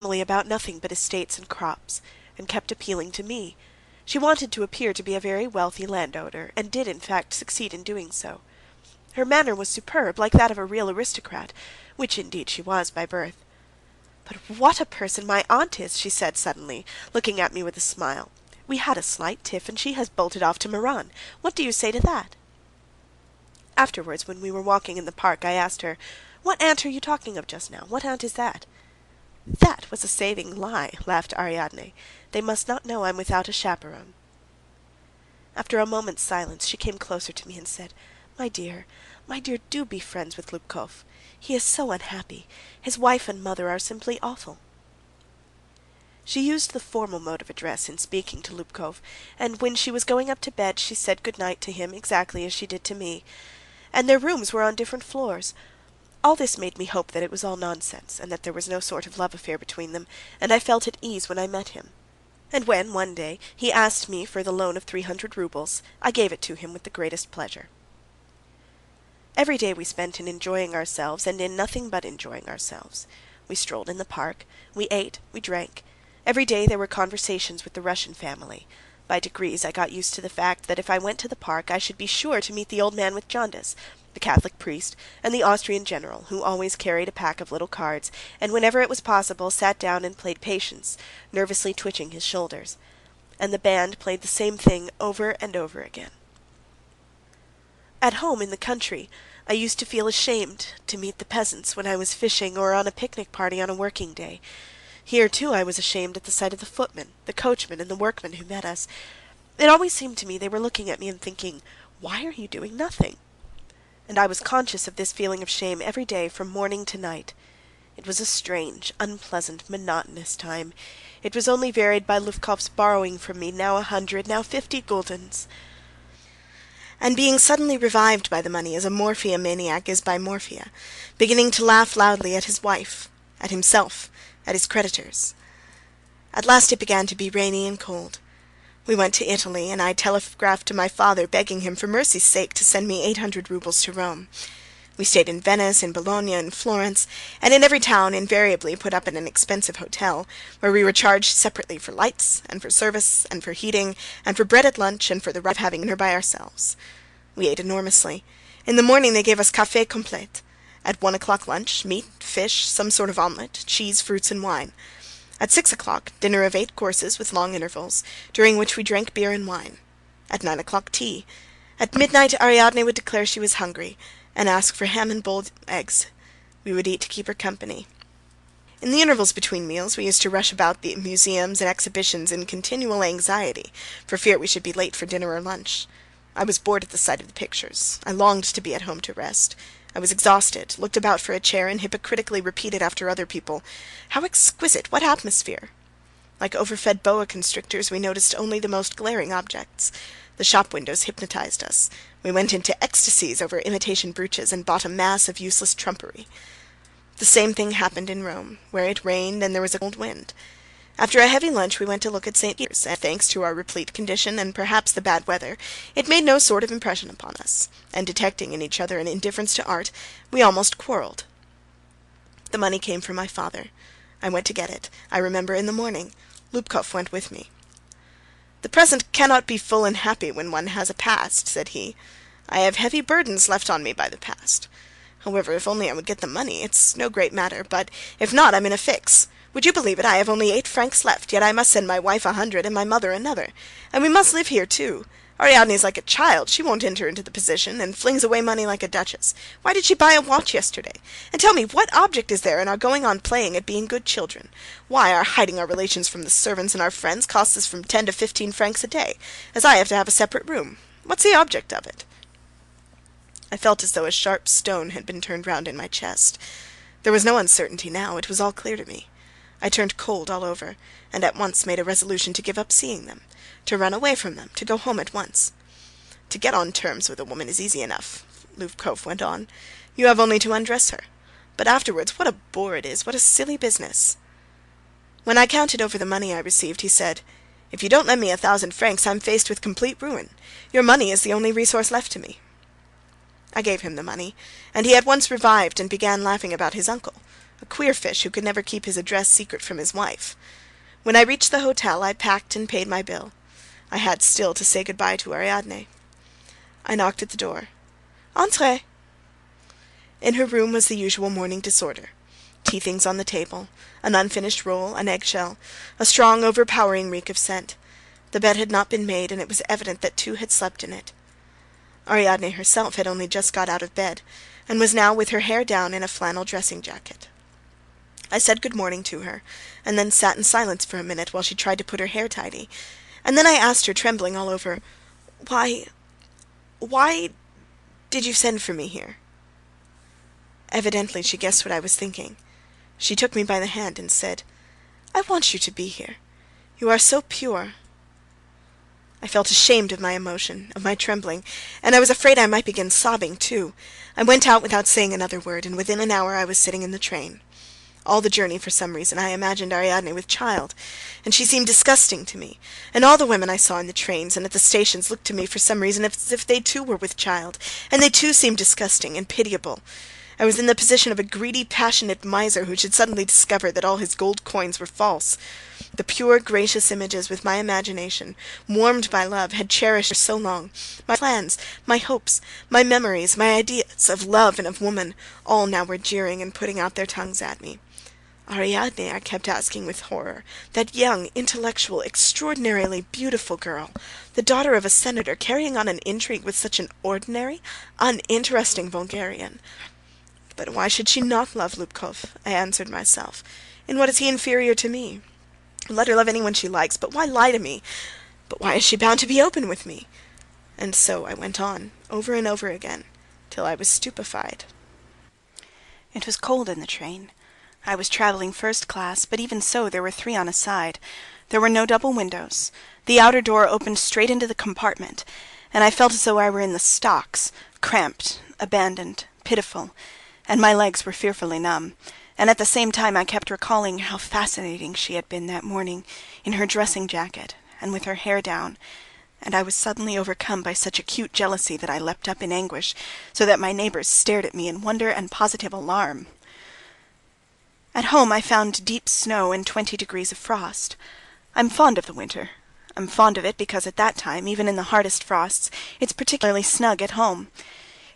about nothing but estates and crops, and kept appealing to me. She wanted to appear to be a very wealthy landowner, and did, in fact, succeed in doing so. Her manner was superb, like that of a real aristocrat, which indeed she was by birth. "But what a person my aunt is!" she said suddenly, looking at me with a smile. "We had a slight tiff, and she has bolted off to Meran. What do you say to that?" Afterwards, when we were walking in the park, I asked her, "What aunt are you talking of just now? What aunt is that?" "That was a saving lie," laughed Ariadne. "They must not know I'm without a chaperon." After a moment's silence she came closer to me and said, my dear, do be friends with Lubkov. He is so unhappy. His wife and mother are simply awful." She used the formal mode of address in speaking to Lubkov, and when she was going up to bed she said good night to him exactly as she did to me. And their rooms were on different floors. All this made me hope that it was all nonsense, and that there was no sort of love affair between them, and I felt at ease when I met him. And when, one day, he asked me for the loan of 300 roubles, I gave it to him with the greatest pleasure. Every day we spent in enjoying ourselves, and in nothing but enjoying ourselves. We strolled in the park, we ate, we drank. Every day there were conversations with the Russian family. By degrees I got used to the fact that if I went to the park I should be sure to meet the old man with jaundice, the Catholic priest, and the Austrian general, who always carried a pack of little cards, and whenever it was possible sat down and played patience, nervously twitching his shoulders. And the band played the same thing over and over again. At home in the country I used to feel ashamed to meet the peasants when I was fishing or on a picnic party on a working day. Here, too, I was ashamed at the sight of the footmen, the coachman, and the workmen who met us. It always seemed to me they were looking at me and thinking, "Why are you doing nothing?" And I was conscious of this feeling of shame every day from morning to night. It was a strange, unpleasant, monotonous time. It was only varied by Lubkov's borrowing from me now 100, now 50 guldens, and being suddenly revived by the money as a morphia maniac is by morphia, beginning to laugh loudly at his wife, at himself, at his creditors. At last it began to be rainy and cold. We went to Italy, and I telegraphed to my father begging him for mercy's sake to send me 800 roubles to Rome. We stayed in Venice, in Bologna, in Florence, and in every town invariably put up at an expensive hotel, where we were charged separately for lights, and for service, and for heating, and for bread at lunch, and for the right of having dinner by ourselves. We ate enormously. In the morning they gave us café complet. At 1 o'clock lunch, meat, fish, some sort of omelette, cheese, fruits, and wine. At 6 o'clock, dinner of 8 courses with long intervals, during which we drank beer and wine. At 9 o'clock, tea. At midnight Ariadne would declare she was hungry, and ask for ham and boiled eggs. We would eat to keep her company. In the intervals between meals we used to rush about the museums and exhibitions in continual anxiety, for fear we should be late for dinner or lunch. I was bored at the sight of the pictures. I longed to be at home to rest. I was exhausted, looked about for a chair, and hypocritically repeated after other people, "How exquisite! What atmosphere!" Like overfed boa constrictors, we noticed only the most glaring objects. The shop windows hypnotized us. We went into ecstasies over imitation brooches and bought a mass of useless trumpery. The same thing happened in Rome, where it rained and there was a cold wind. After a heavy lunch we went to look at St. Peter's, and thanks to our replete condition and perhaps the bad weather, it made no sort of impression upon us, and detecting in each other an indifference to art, we almost quarreled. The money came from my father. I went to get it, I remember, in the morning. Lubkov went with me. "The present cannot be full and happy when one has a past," said he. "I have heavy burdens left on me by the past. However, if only I would get the money, it's no great matter, but if not, I'm in a fix. Would you believe it, I have only 8 francs left, yet I must send my wife 100 and my mother another. And we must live here, too. Ariadne is like a child, she won't enter into the position, and flings away money like a duchess. Why did she buy a watch yesterday? And tell me, what object is there in our going on playing at being good children? Why, our hiding our relations from the servants and our friends costs us from 10 to 15 francs a day, as I have to have a separate room. What's the object of it?" I felt as though a sharp stone had been turned round in my chest. There was no uncertainty now, it was all clear to me. I turned cold all over, and at once made a resolution to give up seeing them, to run away from them, to go home at once. "To get on terms with a woman is easy enough," Lubkov went on. "You have only to undress her. But afterwards, what a bore it is, what a silly business!" When I counted over the money I received, he said, "If you don't lend me 1,000 francs, I'm faced with complete ruin. Your money is the only resource left to me." I gave him the money, and he at once revived and began laughing about his uncle. a queer fish who could never keep his address secret from his wife. When I reached the hotel, I packed and paid my bill. I had still to say good-bye to Ariadne. I knocked at the door. "Entrez!" In her room was the usual morning disorder. Tea things on the table, an unfinished roll, an eggshell, a strong, overpowering reek of scent. The bed had not been made, and it was evident that two had slept in it. Ariadne herself had only just got out of bed, and was now with her hair down in a flannel dressing-jacket. I said good morning to her, and then sat in silence for a minute while she tried to put her hair tidy, and then I asked her, trembling all over, Why did you send for me here?" Evidently she guessed what I was thinking. She took me by the hand and said, "I want you to be here. You are so pure." I felt ashamed of my emotion, of my trembling, and I was afraid I might begin sobbing too. I went out without saying another word, and within an hour I was sitting in the train. All the journey, for some reason, I imagined Ariadne with child, and she seemed disgusting to me, and all the women I saw in the trains and at the stations looked to me for some reason as if they too were with child, and they too seemed disgusting and pitiable. I was in the position of a greedy, passionate miser who should suddenly discover that all his gold coins were false. The pure, gracious images with my imagination, warmed by love, had cherished for so long, my plans, my hopes, my memories, my ideas of love and of woman, all now were jeering and putting out their tongues at me. Ariadne, I kept asking with horror, that young, intellectual, extraordinarily beautiful girl, the daughter of a senator, carrying on an intrigue with such an ordinary, uninteresting vulgarian. But why should she not love Lubkov? I answered myself. In what is he inferior to me? Let her love anyone she likes, but why lie to me? But why is she bound to be open with me? And so I went on, over and over again, till I was stupefied. It was cold in the train. I was travelling first class, but even so there were three on a side. There were no double windows. The outer door opened straight into the compartment, and I felt as though I were in the stocks, cramped, abandoned, pitiful, and my legs were fearfully numb. And at the same time I kept recalling how fascinating she had been that morning, in her dressing-jacket, and with her hair down, and I was suddenly overcome by such acute jealousy that I leapt up in anguish, so that my neighbours stared at me in wonder and positive alarm. At home I found deep snow and 20 degrees of frost. I'm fond of the winter. I'm fond of it because at that time, even in the hardest frosts, it's particularly snug at home.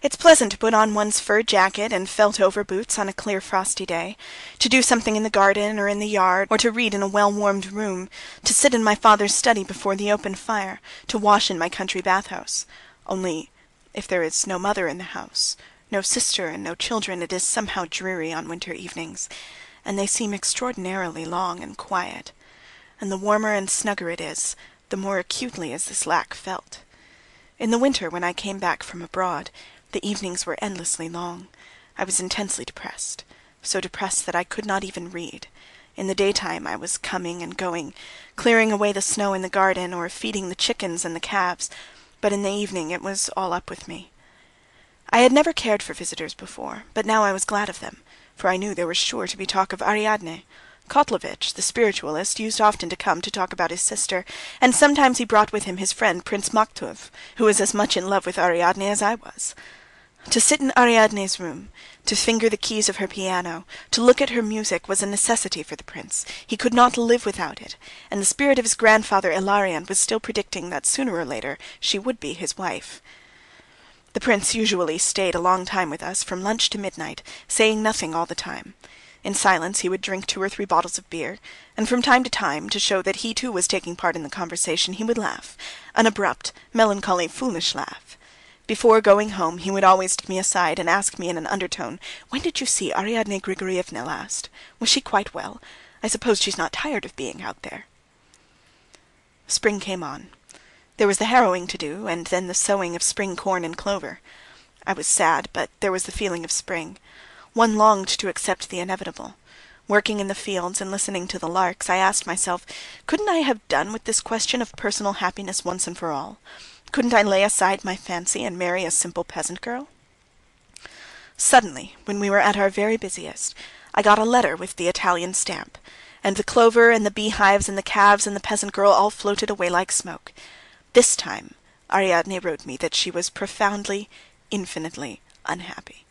It's pleasant to put on one's fur jacket and felt overboots on a clear frosty day, to do something in the garden or in the yard, or to read in a well-warmed room, to sit in my father's study before the open fire, to wash in my country bathhouse. Only, if there is no mother in the house, no sister and no children, it is somehow dreary on winter evenings, and they seem extraordinarily long and quiet. And the warmer and snugger it is, the more acutely is this lack felt. In the winter, when I came back from abroad, the evenings were endlessly long. I was intensely depressed, so depressed that I could not even read. In the daytime I was coming and going, clearing away the snow in the garden or feeding the chickens and the calves, but in the evening it was all up with me. I had never cared for visitors before, but now I was glad of them, for I knew there was sure to be talk of Ariadne. Kotlovitch, the spiritualist, used often to come to talk about his sister, and sometimes he brought with him his friend Prince Maktov, who was as much in love with Ariadne as I was. To sit in Ariadne's room, to finger the keys of her piano, to look at her music was a necessity for the prince. He could not live without it, and the spirit of his grandfather Ilarion was still predicting that sooner or later she would be his wife. The prince usually stayed a long time with us, from lunch to midnight, saying nothing all the time. In silence he would drink 2 or 3 bottles of beer, and from time to time, to show that he too was taking part in the conversation, he would laugh, an abrupt, melancholy, foolish laugh. Before going home he would always take me aside and ask me in an undertone, "When did you see Ariadne Grigorievna last? Was she quite well? I suppose she's not tired of being out there." Spring came on. There was the harrowing to do, and then the sowing of spring corn and clover. I was sad, but there was the feeling of spring. One longed to accept the inevitable. Working in the fields and listening to the larks, I asked myself, couldn't I have done with this question of personal happiness once and for all? Couldn't I lay aside my fancy and marry a simple peasant girl? Suddenly, when we were at our very busiest, I got a letter with the Italian stamp, and the clover and the beehives and the calves and the peasant girl all floated away like smoke. This time Ariadne wrote me that she was profoundly, infinitely unhappy.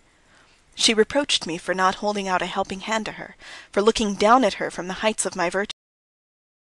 She reproached me for not holding out a helping hand to her, for looking down at her from the heights of my virtue.